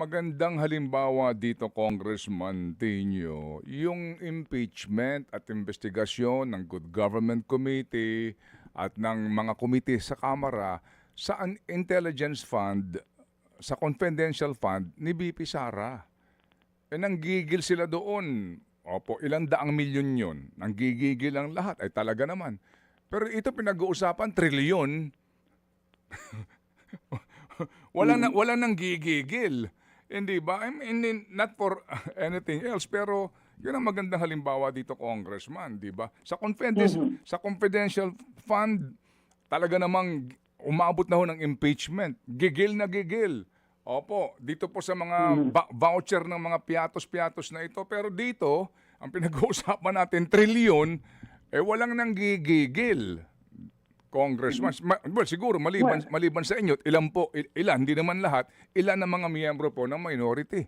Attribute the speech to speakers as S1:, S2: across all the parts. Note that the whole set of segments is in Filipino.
S1: magandang halimbawa dito, Congressman Tenyo, yung impeachment at investigasyon ng Good Government Committee at ng mga komite sa Kamara sa Intelligence Fund, sa confidential fund ni BP Sara. Nanggigil sila doon. Opo, ilang daang milyon yun. Nanggigigil ang lahat. Ay talaga naman. Pero ito pinag-uusapan, trilyon. Wala nang gigigil. Hindi ba? I mean, not for anything else, pero yun ang magandang halimbawa dito, Congressman, di ba? Sa confidential fund, talaga namang umabot na ho ng impeachment. Gigil na gigil. Opo, dito po sa mga voucher ng mga piatos-piatos na ito. Pero dito, ang pinag-uusapan natin, trilyon, walang nang gigigil. Congressman, well, siguro maliban sa inyo, ilan, hindi naman lahat, ilan ang mga miyembro po ng minority.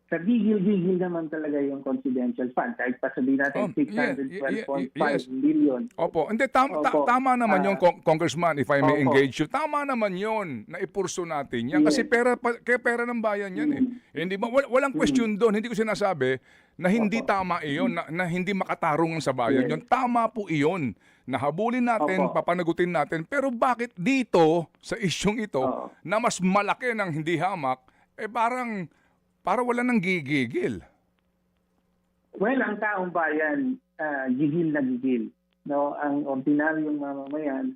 S2: Sa gigil-gigil naman talaga yung confidential fund. Kahit pa sabihin natin 612.5 billion.
S1: Opo, hindi, tama naman yung Congressman, if I may engage you. Tama naman yun, na ipurso natin yan. Kasi pera ng bayan yan eh. Hindi ba? Walang question doon. Hindi ko sinasabi na hindi tama iyon, na hindi makatarungan sa bayan yun. Tama po iyon. Nahabulin natin, papanagutin natin. Pero bakit dito, sa isyong ito, na mas malaki ng hindi hamak, para wala nang gigigil?
S2: Well, ang taong bayan, gigil na gigil. No? Ang ordinaryong mamamayan,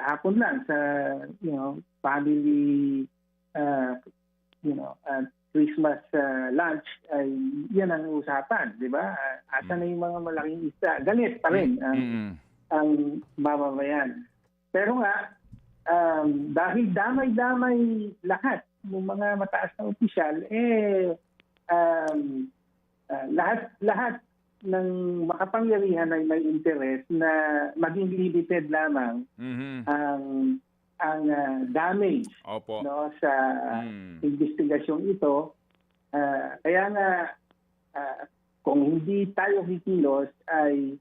S2: hapon lang sa family Christmas lunch, ay yan ang usapan, di ba? Asa na yung mga malaking isda? Galit pa rin ang mamamayan. Pero nga, dahil damay-damay lahat ng mga mataas na opisyal, lahat ng makapangyarihan ay may interes na maging limited lamang ang damage sa investigasyong ito. Kaya nga, kung hindi tayo kikilos, ay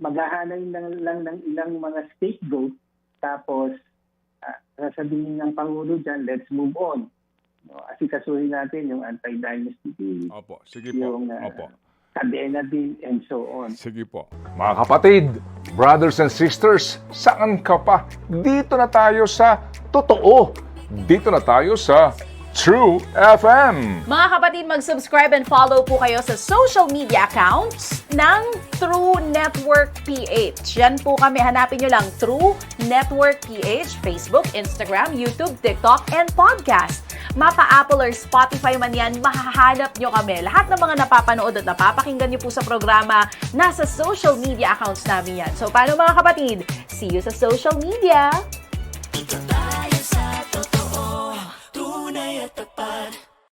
S2: maghahanay lang ng ilang mga scapegoat, tapos sasabihin ng Pangulo dyan, let's move on. Asikasuhin natin yung anti-dynasty bill.
S1: Opo, sige po.
S2: Yung kadena bill and so on.
S1: Sige po. Mga kapatid, brothers and sisters, saan ka pa? Dito na tayo sa totoo. Dito na tayo sa True FM.
S3: Mga kapatid, mag-subscribe and follow po kayo sa social media accounts ng True Network PH. Yan po kami. Hanapin nyo lang True Network PH, Facebook, Instagram, YouTube, TikTok, and podcast. Mapa Apple or Spotify man yan, mahahanap nyo kami. Lahat ng mga napapanood at napapakinggan nyo po sa programa, nasa social media accounts namin yan. So, paano mga kapatid? See you sa social media!